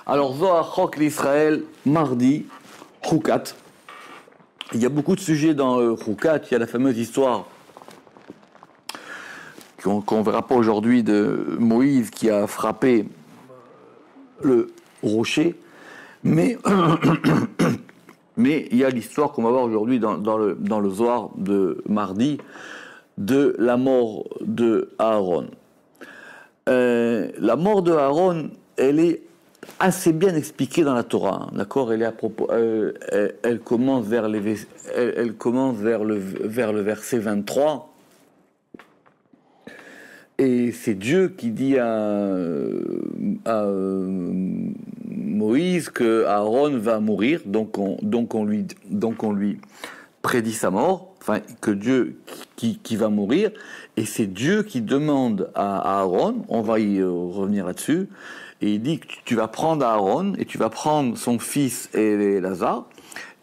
Alors, Zohar Chok l'Israël, mardi, Choukat. Il y a beaucoup de sujets dans Choukat. Il y a la fameuse histoire qu'on ne verra pas aujourd'hui de Moïse qui a frappé le rocher. Mais, mais il y a l'histoire qu'on va voir aujourd'hui dans le Zohar de mardi de la mort de Aaron. La mort de Aaron, elle est assez bien expliquée dans la Torah, d'accord. Elle est à propos, elle commence vers le verset 23, et c'est Dieu qui dit à Moïse que Aaron va mourir, donc on lui prédit sa mort, enfin que Dieu qui va mourir, et c'est Dieu qui demande à Aaron, on va y revenir là-dessus, et il dit que tu vas prendre Aaron et tu vas prendre son fils Lazare,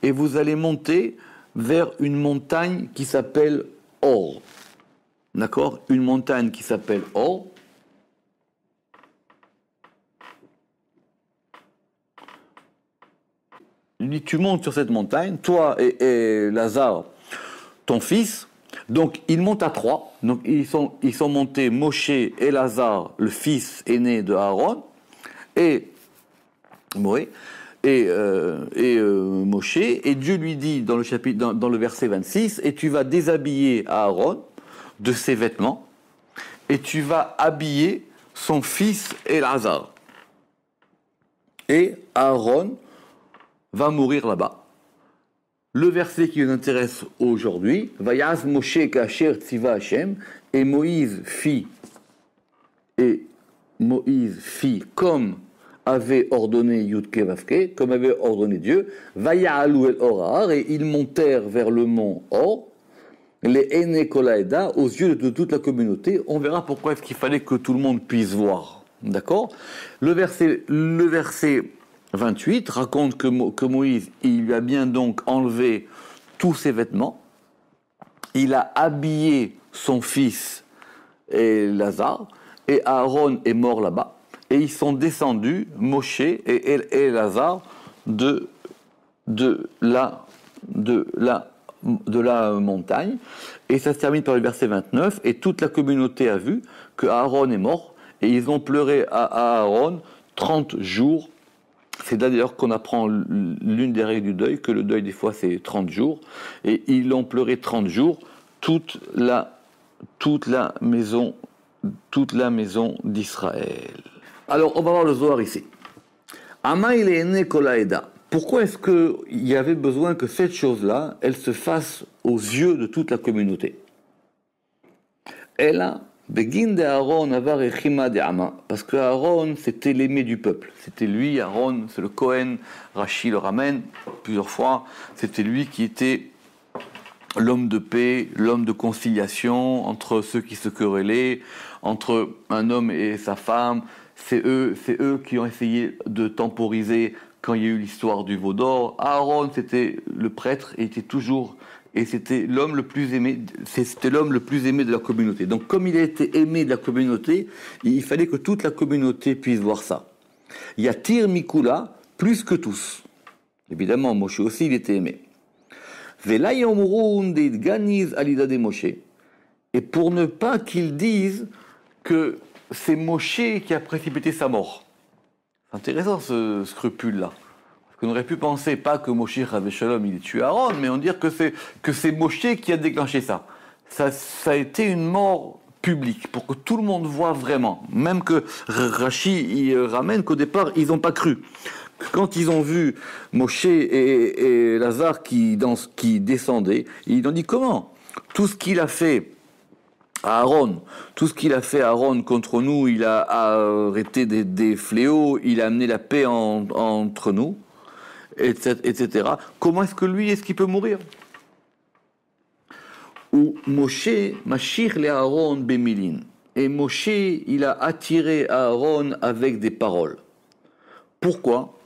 et vous allez monter vers une montagne qui s'appelle Or. D'accord? Une montagne qui s'appelle Or. Il dit, tu montes sur cette montagne, toi et Lazare, ton fils. Donc, ils montent à trois. Donc, ils sont montés, Moshe et Lazare, le fils aîné de Aaron, et Moshe. Et Dieu lui dit dans le verset 26, et tu vas déshabiller Aaron de ses vêtements, et tu vas habiller son fils Lazare. Et Aaron va mourir là-bas. Le verset qui nous intéresse aujourd'hui, Vayaz Moshe kasher tziva Hashem, et Moïse fit comme avait ordonné Yudke Vavke, comme avait ordonné Dieu, Vaya'alu el Or, et ils montèrent vers le mont Or, les Ene Kolaeda, aux yeux de toute la communauté. On verra pourquoi est-ce qu'il fallait que tout le monde puisse voir. D'accord? Le verset 28 raconte que Moïse, il lui a bien donc enlevé tous ses vêtements, il a habillé son fils et Lazare, et Aaron est mort là-bas, et ils sont descendus, Moshe et Lazare, de la montagne, et ça se termine par le verset 29, et toute la communauté a vu que Aaron est mort, et ils ont pleuré à Aaron 30 jours. C'est d'ailleurs qu'on apprend l'une des règles du deuil, que le deuil des fois c'est 30 jours, et ils l'ont pleuré 30 jours, toute la maison d'Israël. Alors on va voir le Zohar ici. Ama il est né kolaeda. Pourquoi est-ce qu'il y avait besoin que cette chose-là, elle se fasse aux yeux de toute la communauté? Elle a Begin de Aaron avar echima de Ama, parce que Aaron c'était l'aimé du peuple. C'était lui, Aaron, c'est le Kohen, Rashi le ramène plusieurs fois, c'était lui qui était l'homme de paix, l'homme de conciliation entre ceux qui se querellaient, entre un homme et sa femme. C'est eux qui ont essayé de temporiser quand il y a eu l'histoire du veau d'or. Aaron c'était le prêtre et c'était l'homme le plus aimé, de la communauté. Donc comme il a été aimé de la communauté, il fallait que toute la communauté puisse voir ça. Il y a Tir Mikula, plus que tous. Évidemment, Moshe aussi, il était aimé. Et pour ne pas qu'ils disent que c'est Moshe qui a précipité sa mort. C'est intéressant ce scrupule-là. On aurait pu penser, pas que Moshe Chas Shalom il ait tué Aaron, mais on dirait que c'est Moshe qui a déclenché ça. Ça a été une mort publique, pour que tout le monde voit vraiment. Même que Rashi il ramène qu'au départ, ils n'ont pas cru. Quand ils ont vu Moshe et Lazare qui descendaient, ils ont dit comment? Tout ce qu'il a fait à Aaron, contre nous, il a arrêté des fléaux, il a amené la paix entre nous, etc. Comment est-ce qu'il peut mourir? Ou Moshe mashir le Aaron bemilin. Et Moshe, il a attiré Aaron avec des paroles. Pourquoi?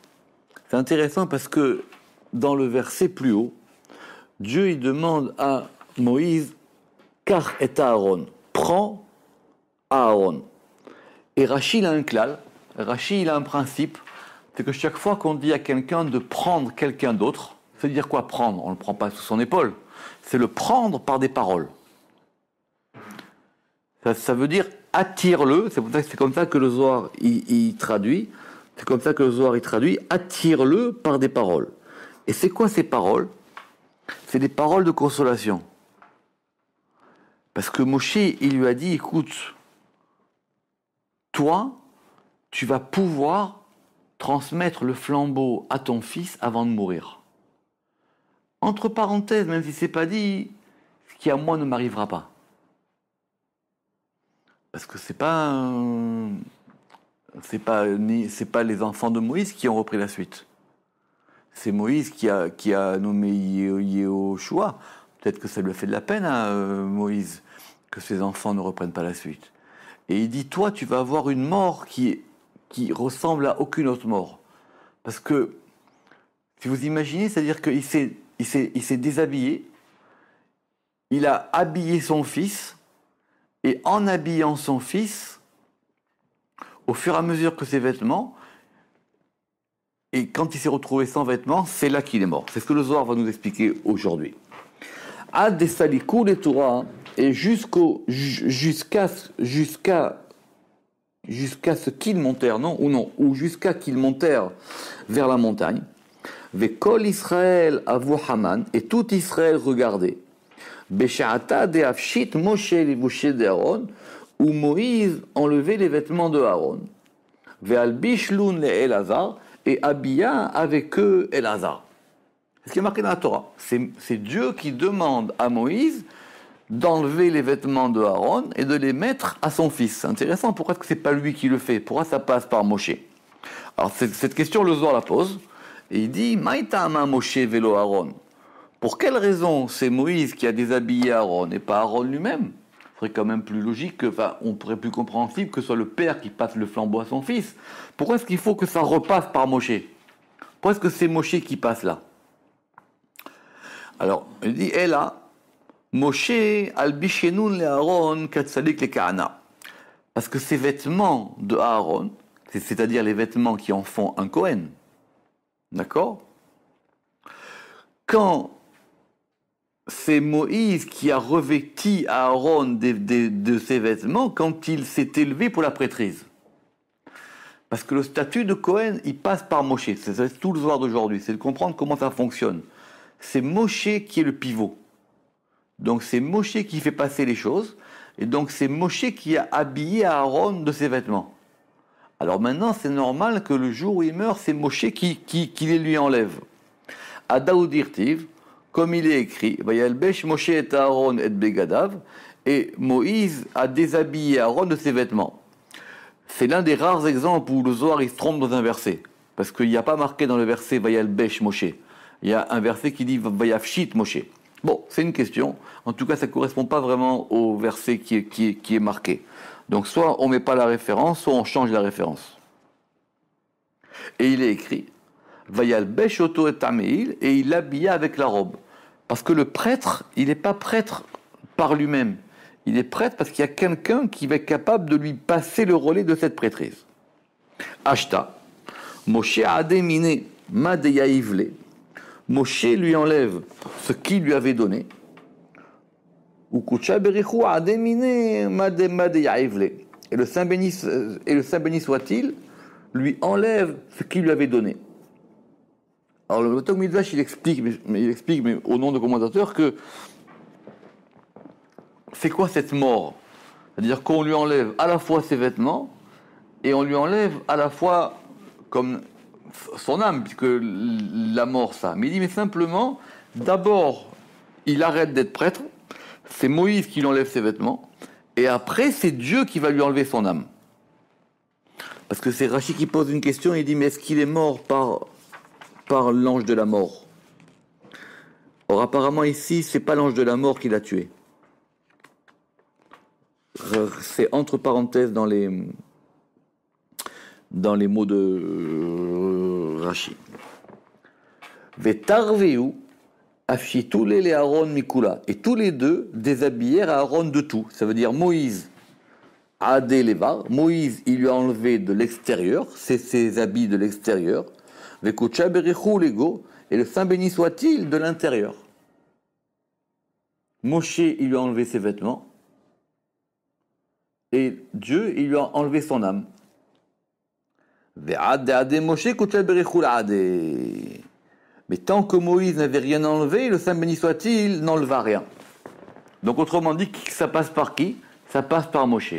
C'est intéressant parce que dans le verset plus haut, Dieu il demande à Moïse, car est Aaron, prends Aaron. Et Rashi il a un klal, Rashi il a un principe, c'est que chaque fois qu'on dit à quelqu'un de prendre quelqu'un d'autre, ça veut dire quoi prendre? On ne le prend pas sous son épaule. C'est le prendre par des paroles. Ça veut dire attire-le. C'est comme ça que le Zohar il traduit. C'est comme ça que le Zohar il traduit. Attire-le par des paroles. Et c'est quoi ces paroles? C'est des paroles de consolation. Parce que Moshe, il lui a dit, écoute, toi, tu vas pouvoir transmettre le flambeau à ton fils avant de mourir. Entre parenthèses, même si c'est pas dit, ce qui à moi ne m'arrivera pas. Parce que c'est pas les enfants de Moïse qui ont repris la suite. C'est Moïse qui a nommé Yehoshua. Peut-être que ça lui a fait de la peine à Moïse que ses enfants ne reprennent pas la suite. Et il dit, toi, tu vas avoir une mort qui ressemble à aucune autre mort. Parce que, si vous imaginez, c'est-à-dire qu'il s'est déshabillé, il a habillé son fils, et en habillant son fils, au fur et à mesure que ses vêtements, et quand il s'est retrouvé sans vêtements, c'est là qu'il est mort. C'est ce que le Zohar va nous expliquer aujourd'hui. Ad desalikou les Torah, et jusqu'à ce qu'ils montèrent, ou jusqu'à qu'ils montèrent vers la montagne. Vekol Israël avu Haman, et tout Israël regardait. Besha'ata de Afshit Moshe livushe de Aaron, où Moïse enlevait les vêtements de Aaron. Ve'albishlun le Elazar, et habilla avec eux Elazar. C'est ce qui est marqué dans la Torah. C'est Dieu qui demande à Moïse d'enlever les vêtements de Aaron et de les mettre à son fils. C'est intéressant, pourquoi est-ce que c'est pas lui qui le fait? Pourquoi ça passe par Moshe? Alors cette question, le Zohar la pose, et il dit, Maïtama Moshe velo Aaron. Pour quelle raison c'est Moïse qui a déshabillé Aaron et pas Aaron lui-même? Ce serait quand même plus logique, on pourrait plus compréhensible que ce soit le père qui passe le flambeau à son fils. Pourquoi est-ce qu'il faut que ça repasse par Moshe? Pourquoi est-ce que c'est Moshe qui passe là? Alors, il dit, et là, Moshe albishenun le Aaron katsalik le Kahana. Parce que ces vêtements de Aaron, c'est-à-dire les vêtements qui en font un Kohen, d'accord? Quand c'est Moïse qui a revêti Aaron de ses vêtements, quand il s'est élevé pour la prêtrise. Parce que le statut de Kohen, il passe par Moshe. C'est tout le soir d'aujourd'hui, c'est de comprendre comment ça fonctionne. C'est Moshe qui est le pivot. Donc c'est Moshe qui fait passer les choses, et donc c'est Moshe qui a habillé Aaron de ses vêtements. Alors maintenant, c'est normal que le jour où il meurt, c'est Moshe qui les lui enlève. À Daoudirtiv, comme il est écrit, Vayalbesh Moshe et Aaron et Begadav, et Moïse a déshabillé Aaron de ses vêtements. C'est l'un des rares exemples où le Zohar il se trompe dans un verset, parce qu'il n'y a pas marqué dans le verset Vayalbesh Moshe. Il y a un verset qui dit Vayafshit Moshe. Bon, c'est une question. En tout cas, ça ne correspond pas vraiment au verset qui est marqué. Donc, soit on ne met pas la référence, soit on change la référence. Et il est écrit Vayalbesh Oto et Tameil, et il l'habilla avec la robe. Parce que le prêtre, il n'est pas prêtre par lui-même. Il est prêtre parce qu'il y a quelqu'un qui va être capable de lui passer le relais de cette prêtrise. Ashta. Moshe Ademine Madeyaivle. Moshe lui enlève ce qu'il lui avait donné. Et le Saint béni soit-il, lui enlève ce qu'il lui avait donné. Alors le Talmud Midrash, il explique mais au nom de commentateurs, que c'est quoi cette mort? C'est-à-dire qu'on lui enlève à la fois ses vêtements et on lui enlève à la fois comme son âme, puisque la mort, ça. Mais il dit, mais simplement, d'abord, il arrête d'être prêtre, c'est Moïse qui lui enlève ses vêtements, et après, c'est Dieu qui va lui enlever son âme. Parce que c'est Rachi qui pose une question, il dit, mais est-ce qu'il est mort par l'ange de la mort? Or, apparemment, ici, c'est pas l'ange de la mort qui l'a tué. C'est entre parenthèses dans les mots de Rachi. Vetarveu afshitule le Aaron mikula. Et tous les deux déshabillèrent Aaron de tout. Ça veut dire Moïse Adé Levar, Moïse, il lui a enlevé de l'extérieur, c'est ses habits de l'extérieur, Vekucha Berichou Lego, et le Saint béni soit-il de l'intérieur. Moshe, il lui a enlevé ses vêtements, et Dieu, il lui a enlevé son âme. Mais tant que Moïse n'avait rien enlevé, le Saint béni soit-il n'enleva rien. Donc autrement dit, ça passe par qui? Ça passe par Moshe.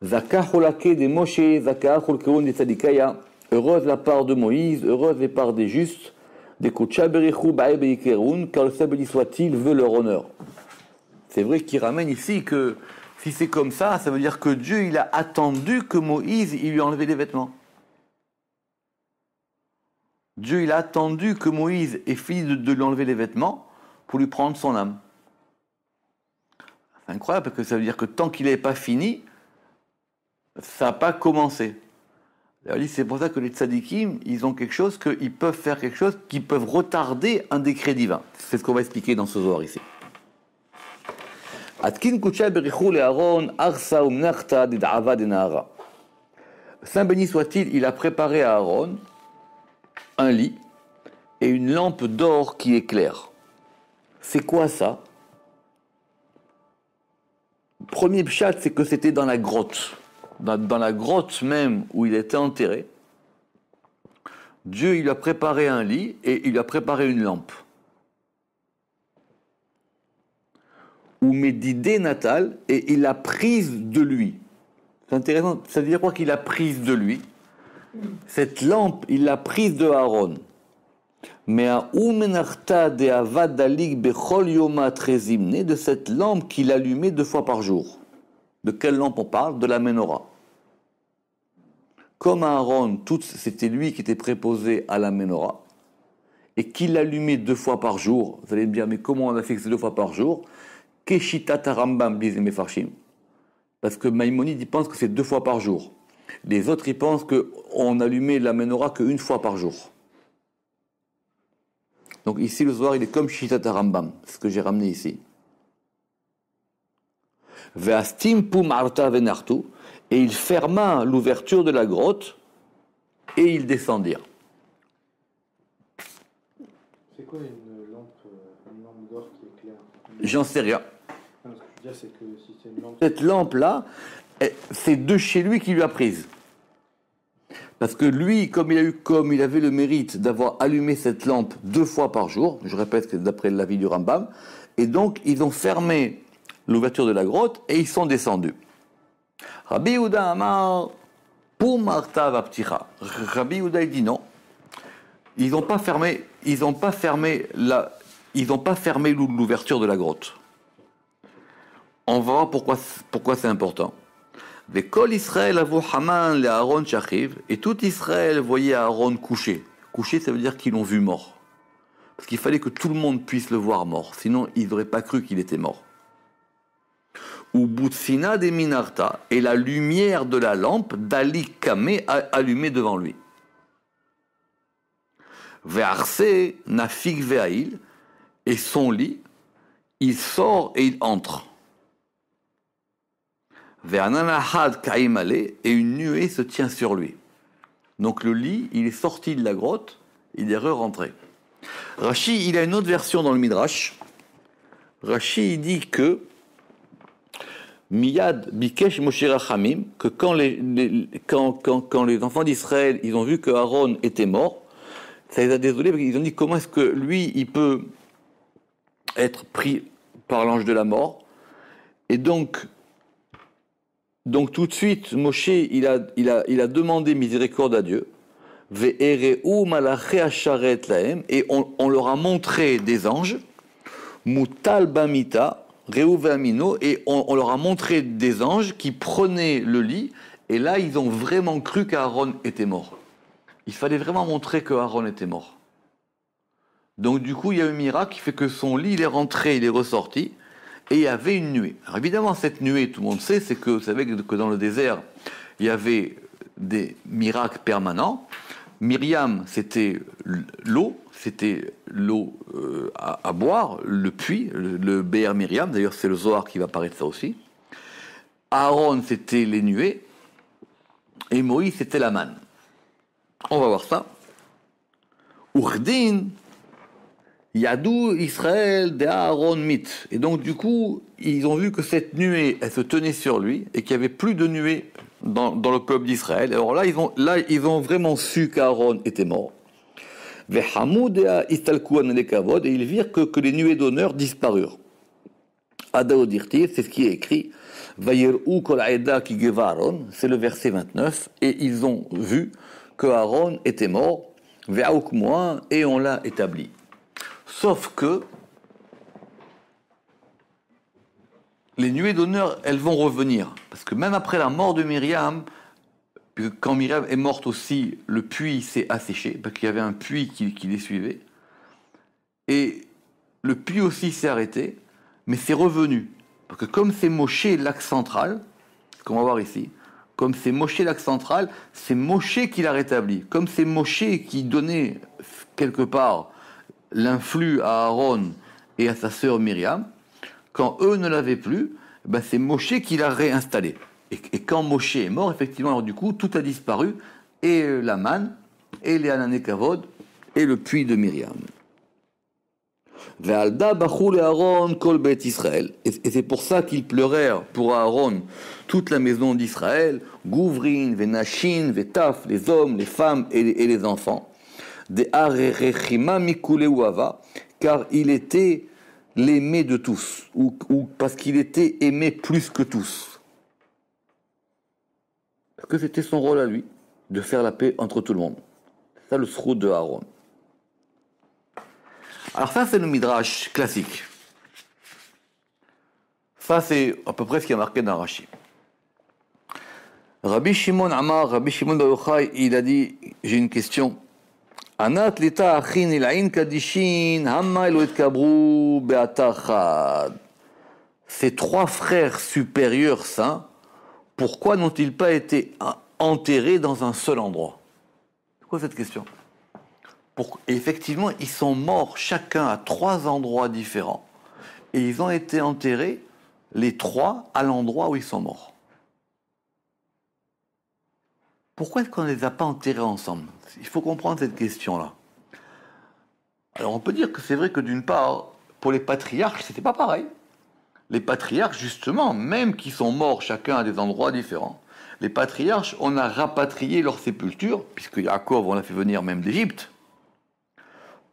Zakacholake de Moshe, Zakacholkeon de Tzadikaya. Heureuse la part de Moïse, heureuse les parts des justes, des Kuchaberichou Baebeikeroun, car le Saint béni soit-il veut leur honneur. C'est vrai qu'il ramène ici que si c'est comme ça veut dire que Dieu il a attendu que Moïse il lui a enlevé les vêtements. Dieu il a attendu que Moïse ait fini de lui enlever les vêtements pour lui prendre son âme. C'est incroyable parce que ça veut dire que tant qu'il n'avait pas fini, ça n'a pas commencé. C'est pour ça que les tzadikim, ils ont quelque chose, qu'ils peuvent faire quelque chose, qu'ils peuvent retarder un décret divin. C'est ce qu'on va expliquer dans ce zohar ici. Saint béni soit-il, il a préparé à Aaron un lit et une lampe d'or qui éclaire. C'est quoi ça? Premier pshat, c'est que c'était dans la grotte. Dans la grotte même où il était enterré, Dieu il a préparé un lit et il a préparé une lampe. Ou médidé natal et il a prise de lui. C'est intéressant, ça veut dire quoi qu'il a prise de lui? Cette lampe, il l'a prise de Aaron. Mais à Oumenarta de Avadalik Bechol Yoma Trezimne, de cette lampe qu'il allumait 2 fois par jour. De quelle lampe on parle? De la menorah. Comme Aaron, c'était lui qui était préposé à la menorah, et qu'il l'allumait 2 fois par jour, vous allez me dire, mais comment on a fait que c'est 2 fois par jour? Keshitat Rambam, disent les Mefarshim. Parce que Maïmonide, il pense que c'est 2 fois par jour. Les autres, ils pensent qu'on allumait la menorah qu'une fois par jour. Donc ici, le soir, il est comme Shitat Rambam, c'est ce que j'ai ramené ici. Ve'astim pum arta venartu, et il ferma l'ouverture de la grotte, et ils descendirent. C'est quoi une lampe d'or qui éclaire? J'en sais rien. Non, ce que je veux dire, c'est que si c'est une lampe... Cette lampe-là, c'est de chez lui qui lui a prise. Parce que lui, comme il avait le mérite d'avoir allumé cette lampe 2 fois par jour, je répète que d'après l'avis du Rambam, et donc ils ont fermé l'ouverture de la grotte et ils sont descendus. Rabbi Yehuda Amar, pour Marta Vapticha. Rabbi Yehuda il dit non. Ils n'ont pas fermé l'ouverture de la grotte. On va voir pourquoi c'est important. Et tout Israël voyait Aaron couché. Couché, ça veut dire qu'ils l'ont vu mort. Parce qu'il fallait que tout le monde puisse le voir mort. Sinon, ils n'auraient pas cru qu'il était mort. Ou Boutsina de Minarta, et la lumière de la lampe d'Ali Kamé allumée devant lui. Ve'arse Nafik Ve'ail, et son lit, il sort et il entre. Ve'ananahad Kaimale, et une nuée se tient sur lui. Donc le lit, il est sorti de la grotte, il est re-rentré. Rashi, il a une autre version dans le Midrash. Rashi, il dit que Miyad Bikesh Moshe Rachamim, que quand les enfants d'Israël, ils ont vu que Aaron était mort, ça les a désolés, parce qu'ils ont dit comment est-ce que lui, il peut être pris par l'ange de la mort. Et donc tout de suite, Moshe, il a demandé miséricorde à Dieu. Et on leur a montré des anges, Mutal Bamita, Reuvéamino, et on leur a montré des anges qui prenaient le lit, et là, ils ont vraiment cru qu'Aaron était mort. Il fallait vraiment montrer qu'Aaron était mort. Donc du coup, il y a un miracle qui fait que son lit, il est rentré, il est ressorti, et il y avait une nuée. Alors évidemment, cette nuée, tout le monde sait, c'est que vous savez que dans le désert, il y avait des miracles permanents. Myriam, c'était l'eau à boire, le puits, le Be'er Myriam, d'ailleurs c'est le Zohar qui va parler de ça aussi. Aaron, c'était les nuées, et Moïse, c'était la manne. On va voir ça. Urdin, Yadou Israël de Aaron mit. Et donc du coup, ils ont vu que cette nuée, elle se tenait sur lui, et qu'il n'y avait plus de nuée dans le peuple d'Israël. Alors là, ils ont vraiment su qu'Aaron était mort. Et ils virent que les nuées d'honneur disparurent. C'est ce qui est écrit. C'est le verset 29. Et ils ont vu que Aaron était mort. Et on l'a établi. Sauf que les nuées d'honneur, elles vont revenir. Parce que même après la mort de Myriam, quand Myriam est morte aussi, le puits s'est asséché, parce qu'il y avait un puits qui les suivait. Et le puits aussi s'est arrêté, mais c'est revenu. Parce que comme c'est Moshe l'axe central, ce qu'on va voir ici, comme c'est Moshe l'axe central, c'est Moshe qui l'a rétabli. Comme c'est Moshe qui donnait quelque part l'influx à Aaron et à sa sœur Myriam, quand eux ne l'avaient plus, ben c'est Moshe qui l'a réinstallé. Et quand Moshe est mort, effectivement, alors du coup, tout a disparu, et la manne, et les Anané Kavod, et le puits de Myriam. Ve'alda bachou Aaron kol bet Israël. Et c'est pour ça qu'ils pleurèrent pour Aaron toute la maison d'Israël, Gouvrin, Venashin, Vetaf, les hommes, les femmes et les enfants. De arerechima mikule uava, car il était l'aimé de tous, ou parce qu'il était aimé plus que tous. Parce que c'était son rôle à lui, de faire la paix entre tout le monde. C'est ça le sroud de Aaron. Alors ça, c'est le midrash classique. Ça, c'est à peu près ce qui est marqué dans Rashi. Rabbi Shimon Bar Yochai, il a dit, j'ai une question. Anat lita achin ilain kadishin, hamma elohet kabru be'atachad. Ces trois frères supérieurs saints, pourquoi n'ont-ils pas été enterrés dans un seul endroit? Pourquoi cette question? Et effectivement, ils sont morts chacun à 3 endroits différents. Et ils ont été enterrés, les 3, à l'endroit où ils sont morts. Pourquoi est-ce qu'on ne les a pas enterrés ensemble? Il faut comprendre cette question-là. Alors on peut dire que c'est vrai que d'une part, pour les patriarches, c'était pas pareil. Les patriarches, justement, même qui sont morts chacun à des endroits différents, les patriarches, on a rapatrié leur sépulture, puisque Yaakov, on l'a fait venir même d'Égypte,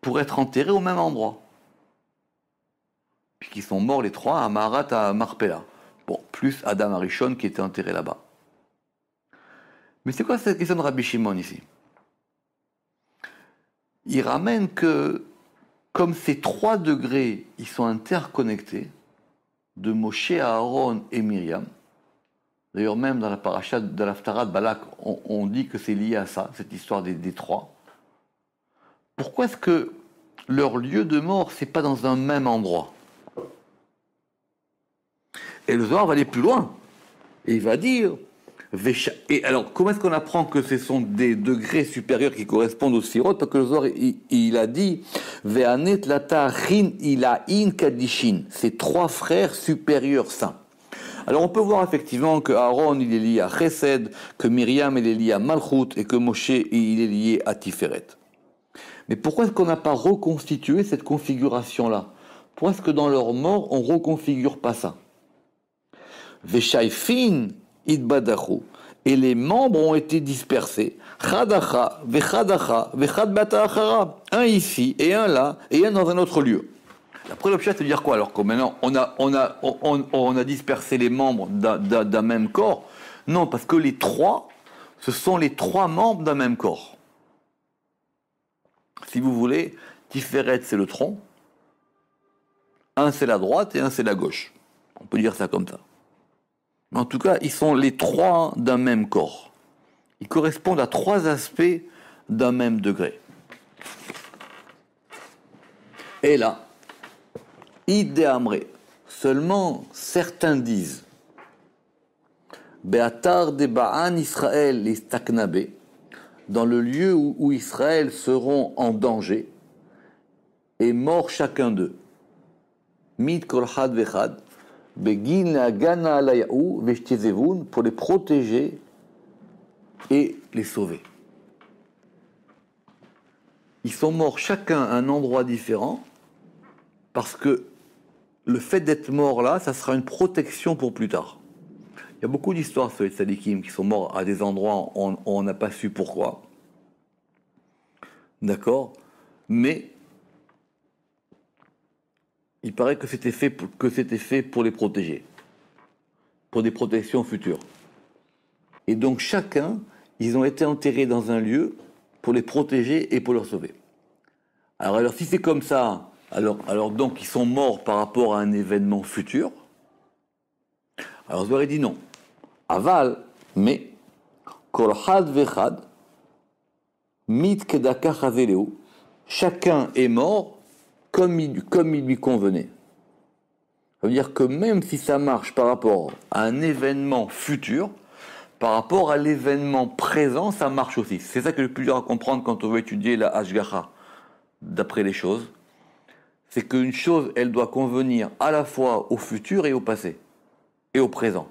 pour être enterrés au même endroit. Puisqu'ils sont morts les 3 à Maharat, à Marpella. Bon, plus Adam Arishon qui était enterré là-bas. Mais c'est quoi cette question de Rabbi Shimon ici? Il ramène que, comme ces 3 degrés, ils sont interconnectés, de Moshe à Aaron et Myriam. D'ailleurs, même dans la paracha de l'Haftarah de Balak, on dit que c'est lié à ça, cette histoire des 3. Pourquoi est-ce que leur lieu de mort, c'est pas dans un même endroit? Et le Zohar va aller plus loin. Et il va dire... Et alors, comment est-ce qu'on apprend que ce sont des degrés supérieurs qui correspondent aux Sirot? Parce que le Zohar, il a dit Ve'anet lata chin ilahin kadishin. C'est 3 frères supérieurs saints. Alors, on peut voir effectivement que Aaron, il est lié à Chesed, que Myriam, il est lié à Malchut, et que Moshe, il est lié à Tiferet. Mais pourquoi est-ce qu'on n'a pas reconstitué cette configuration-là? Pourquoi est-ce que dans leur mort, on ne reconfigure pas ça? Veshaifin idbadachu. Et les membres ont été dispersés. Chadacha, vechadacha, vechad batachara. Un ici, et un là, et un dans un autre lieu. Après, l'objet, ça veut dire quoi? Alors que maintenant, on a dispersé les membres d'un même corps. Non, parce que les 3, ce sont les 3 membres d'un même corps. Si vous voulez, Tiferet, c'est le tronc. Un, c'est la droite, et un, c'est la gauche. On peut dire ça comme ça. Mais en tout cas, ils sont les 3 d'un même corps. Ils correspondent à 3 aspects d'un même degré. Et là, Idéamré, seulement certains disent Beatar de Ba'an Israël les Staknabe, dans le lieu où Israël seront en danger, et morts chacun d'eux. Mit kol had vechad, begin agana alayahu veshtezevun, pour les protéger et les sauver. Ils sont morts chacun à un endroit différent, parce que le fait d'être mort là, ça sera une protection pour plus tard. Il y a beaucoup d'histoires sur les tzadikim qui sont morts à des endroits où on n'a pas su pourquoi. D'accord? Mais il paraît que c'était fait pour les protéger, pour des protections futures. Et donc chacun, ils ont été enterrés dans un lieu pour les protéger et pour leur sauver. Alors si c'est comme ça, alors donc ils sont morts par rapport à un événement futur. Alors Zohar dit non. Aval, mais kol had vechad mit kedaka chazeleu, chacun est mort comme il lui convenait. Ça veut dire que même si ça marche par rapport à un événement futur, par rapport à l'événement présent, ça marche aussi. C'est ça que le plus dur à comprendre quand on veut étudier la Hashgacha, d'après les choses. C'est qu'une chose, elle doit convenir à la fois au futur et au passé, et au présent.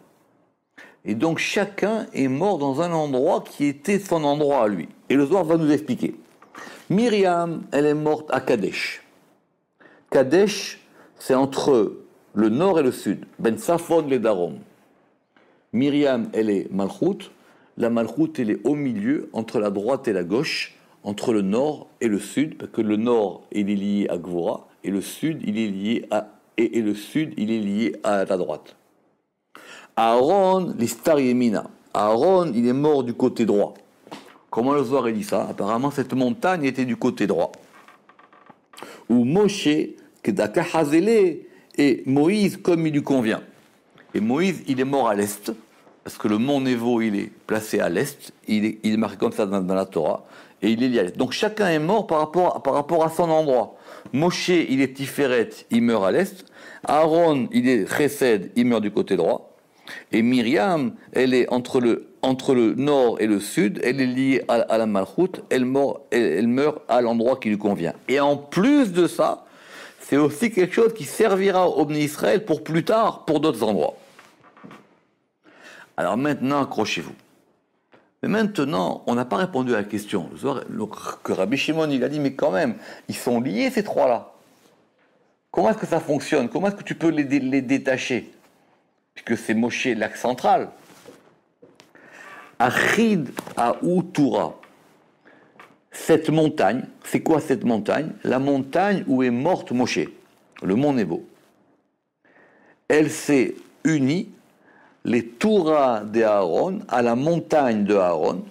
Et donc chacun est mort dans un endroit qui était son endroit à lui. Et le Zohar va nous expliquer. Myriam, elle est morte à Kadesh. Kadesh, c'est entre le nord et le sud. Ben Safon le Darom. Myriam, elle est Malchut. La Malchut, elle est au milieu, entre la droite et la gauche, entre le nord et le sud, parce que le nord, il est lié à Gvora, et le sud, il est lié à la droite. Aaron, l'Istar Yemina. Aaron, il est mort du côté droit. Comment le Zohar dit ça? Apparemment, cette montagne était du côté droit. Ou Moshe, Kedaka Hazele, et Moïse, comme il lui convient. Et Moïse, il est mort à l'est, parce que le mont Nebo, il est placé à l'est, il est marqué comme ça dans la Torah, et il est lié à l'est. Donc chacun est mort par rapport à son endroit. Moshe, il est Tiferet, il meurt à l'est. Aaron, il est Chesed, il meurt du côté droit. Et Myriam, elle est entre le nord et le sud, elle est liée à la Malchut, elle meurt à l'endroit qui lui convient. Et en plus de ça, c'est aussi quelque chose qui servira au Bnei Israël pour plus tard, pour d'autres endroits. Alors maintenant, accrochez-vous. Mais maintenant, on n'a pas répondu à la question. Que Rabbi Shimon, il a dit, mais quand même, ils sont liés ces trois-là. Comment est-ce que ça fonctionne? Comment est-ce que tu peux les détacher? Puisque c'est Moshe, l'axe central. Achid Aoutoura. Cette montagne, c'est quoi cette montagne? La montagne où est morte Moshe, le mont Nebo. Elle s'est unie, les Toura de Aaron, à la montagne de Aaron.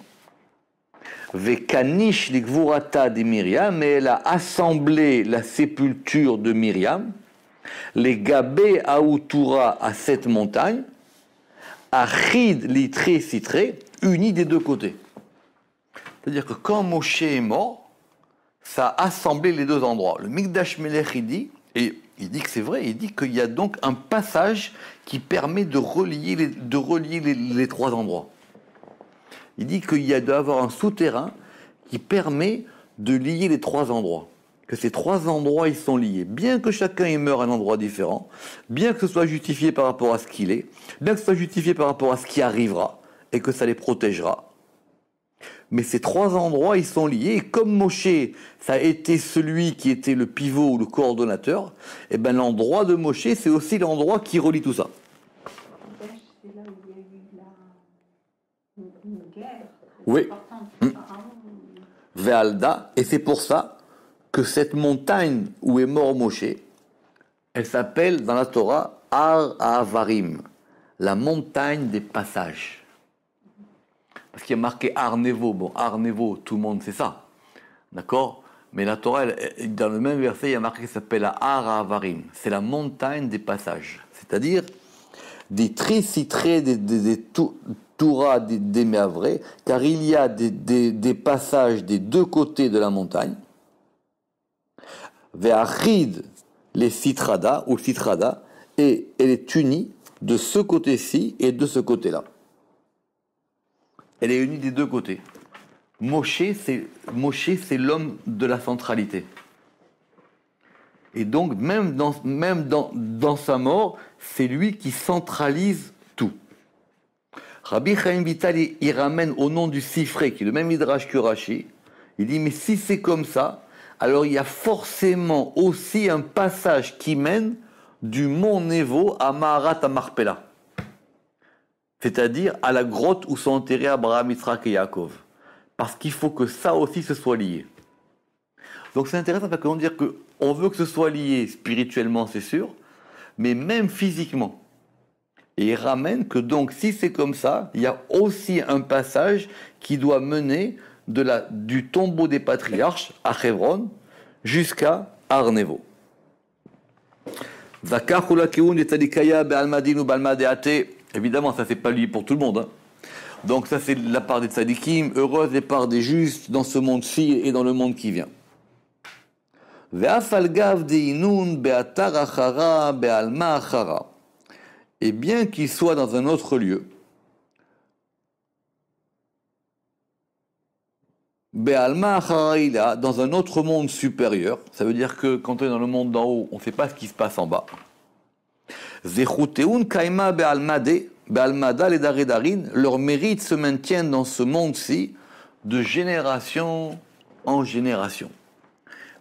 Vekanish l'Igvurata de Myriam, et elle a assemblé la sépulture de Myriam. Les Gabé Aoutoura à cette montagne, Achid Litré Citré, unis des deux côtés. C'est-à-dire que quand Moshe est mort, ça a assemblé les deux endroits. Le Mikdash Melech, il dit, et il dit que c'est vrai, il dit qu'il y a donc un passage qui permet de relier les trois endroits. Il dit qu'il doit y avoir un souterrain qui permet de lier les trois endroits. Que ces trois endroits, ils sont liés. Bien que chacun y meure à un endroit différent, bien que ce soit justifié par rapport à ce qu'il est, bien que ce soit justifié par rapport à ce qui arrivera, et que ça les protégera. Mais ces trois endroits, ils sont liés. Et comme Moshe, ça a été celui qui était le pivot ou le coordonnateur, et ben l'endroit de Moshe, c'est aussi l'endroit qui relie tout ça. C'est là où il y a eu une guerre Oui. importante. Ve'alda, et c'est pour ça que cette montagne où est mort Moshe, elle s'appelle dans la Torah Har Havarim, la montagne des passages. Parce qu'il y a marqué Har Nevo. Bon, Har Nevo, tout le monde sait ça. D'accord? Mais la Torah, dans le même verset, il y a marqué que ça s'appelle la Har Havarim. C'est la montagne des passages. C'est-à-dire des tricitrés, des Torah, des Meavrés, car il y a des passages des deux côtés de la montagne. Ve'achid les citrada, ou citrada, et elle est unie de ce côté-ci et de ce côté-là. Elle est unie des deux côtés. Moshe, c'est l'homme de la centralité. Et donc, même dans sa mort, c'est lui qui centralise tout. Rabbi Chaim Vital, il ramène au nom du Sifré, qui est le même Midrash que Rashi. Il dit, mais si c'est comme ça, alors il y a forcément aussi un passage qui mène du mont Nevo à Maharat Marpella. C'est-à-dire à la grotte où sont enterrés Abraham, Yitzhak et Yaakov. Parce qu'il faut que ça aussi se soit lié. Donc c'est intéressant parce qu'on veut dire qu'on veut que ce soit lié spirituellement, c'est sûr, mais même physiquement. Et il ramène que donc si c'est comme ça, il y a aussi un passage qui doit mener du tombeau des patriarches à Hebron jusqu'à Arnevo. Évidemment, ça c'est pas lié pour tout le monde. Hein. Donc ça c'est la part des tzadikim, heureuse les parts des justes dans ce monde-ci et dans le monde qui vient. Et bien qu'il soit dans un autre lieu, dans un autre monde supérieur, ça veut dire que quand on est dans le monde d'en haut, on ne sait pas ce qui se passe en bas. Leurs mérites se maintiennent dans ce monde-ci de génération en génération.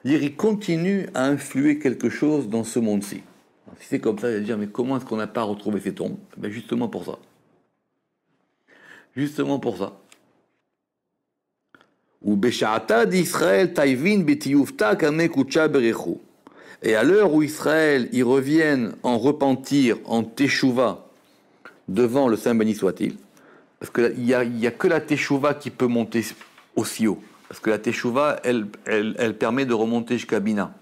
C'est-à-dire, ils continuent à influer quelque chose dans ce monde-ci. Alors, si c'est comme ça, il va dire, mais comment est-ce qu'on n'a pas retrouvé ces tombes? Ben justement pour ça. Justement pour ça. Et à l'heure où Israël, ils reviennent en repentir, en teshuva, devant le Saint béni soit-il, parce qu'il n'y a que la teshuva qui peut monter aussi haut. Parce que la teshuva, elle permet de remonter jusqu'à Bina.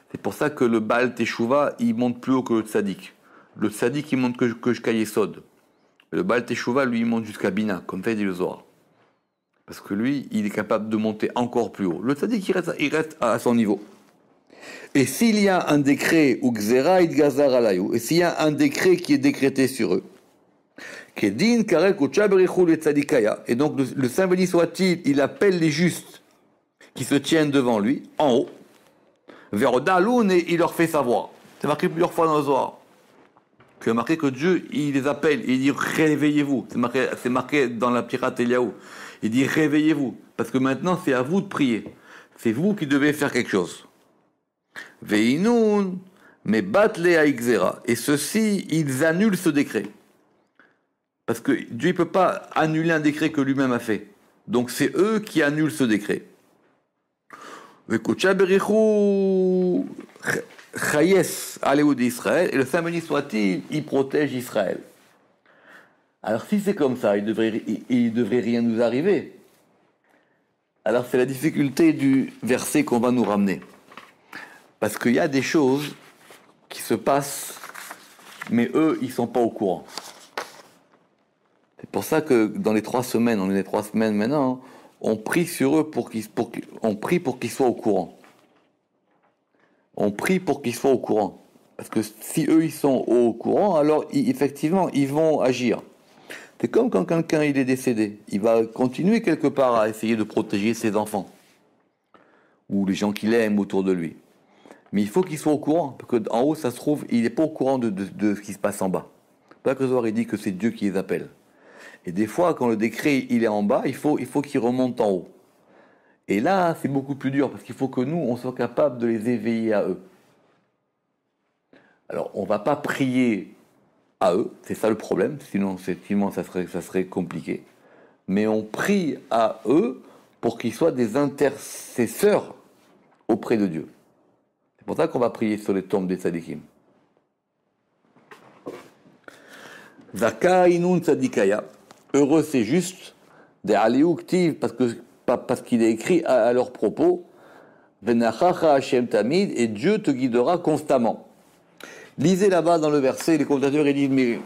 C'est pour ça que le Baal teshuva, il monte plus haut que le tzaddik. Le tzaddik, il monte que jusqu'à Yesod. Le Baal teshuva, lui, il monte jusqu'à Bina, comme ça dit le Zohar. Parce que lui, il est capable de monter encore plus haut. Le tzaddik, il reste à son niveau. Et s'il y a un décret, ou Gzera id Gazar alayou, et s'il y a un décret qui est décrété sur eux, Kedin karek uchabrichu le tzadikaya, et donc le Saint béni soit-il, il appelle les justes qui se tiennent devant lui, en haut, vers Daloun, et il leur fait savoir. C'est marqué plusieurs fois dans le Zohar. C'est marqué que Dieu, il les appelle, il dit réveillez-vous. C'est marqué dans la Pirate Eliaou. Il dit réveillez-vous, parce que maintenant c'est à vous de prier. C'est vous qui devez faire quelque chose. Veinoun, mais batle aïgzera. Et ceux-ci, ils annulent ce décret. Parce que Dieu ne peut pas annuler un décret que lui-même a fait. Donc c'est eux qui annulent ce décret. Et le Saint béni soit-il, il protège Israël. Alors si c'est comme ça, il devrait rien nous arriver. Alors c'est la difficulté du verset qu'on va nous ramener. Parce qu'il y a des choses qui se passent, mais eux, ils ne sont pas au courant. C'est pour ça que dans les 3 semaines, on est les 3 semaines maintenant, on prie sur eux on prie pour qu'ils soient au courant. On prie pour qu'ils soient au courant. Parce que si eux, ils sont au courant, alors effectivement, ils vont agir. C'est comme quand quelqu'un il est décédé. Il va continuer quelque part à essayer de protéger ses enfants. Ou les gens qu'il aime autour de lui. Mais il faut qu'il soit au courant. Parce qu'en haut, ça se trouve, il n'est pas au courant de ce qui se passe en bas. C'est pas que Zohar il dit que c'est Dieu qui les appelle. Et des fois, quand le décret il est en bas, il faut qu'il remonte en haut. Et là, c'est beaucoup plus dur, parce qu'il faut que nous, on soit capable de les éveiller à eux. Alors, on ne va pas prier à eux, c'est ça le problème, sinon ça serait compliqué. Mais on prie à eux pour qu'ils soient des intercesseurs auprès de Dieu. C'est pour ça qu'on va prier sur les tombes des tzadikim. Zaka inun tzadikaya. Heureux c'est juste, des aliuktiv, parce qu'il est écrit à leur propos, Venachacha Hashem Tamid, et Dieu te guidera constamment. Lisez là-bas dans le verset, les commentateurs ils disent, mais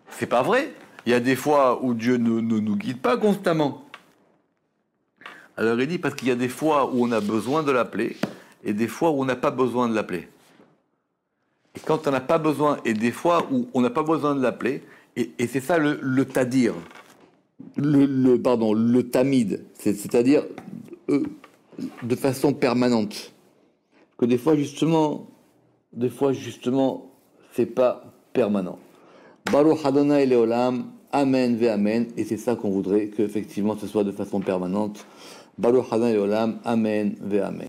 c'est pas vrai, il y a des fois où Dieu ne nous guide pas constamment. Alors il dit, parce qu'il y a des fois où on a besoin de l'appeler, et des fois où on n'a pas besoin de l'appeler. Et quand on n'a pas besoin, et des fois où on n'a pas besoin de l'appeler, et c'est ça le tadir. le tamid, c'est-à-dire de façon permanente. Que des fois justement, c'est pas permanent. Baruch Adonai Leolam, Amen ve Amen, et c'est ça qu'on voudrait, qu'effectivement ce soit de façon permanente. Baruch Adonai Leolam, Amen ve Amen.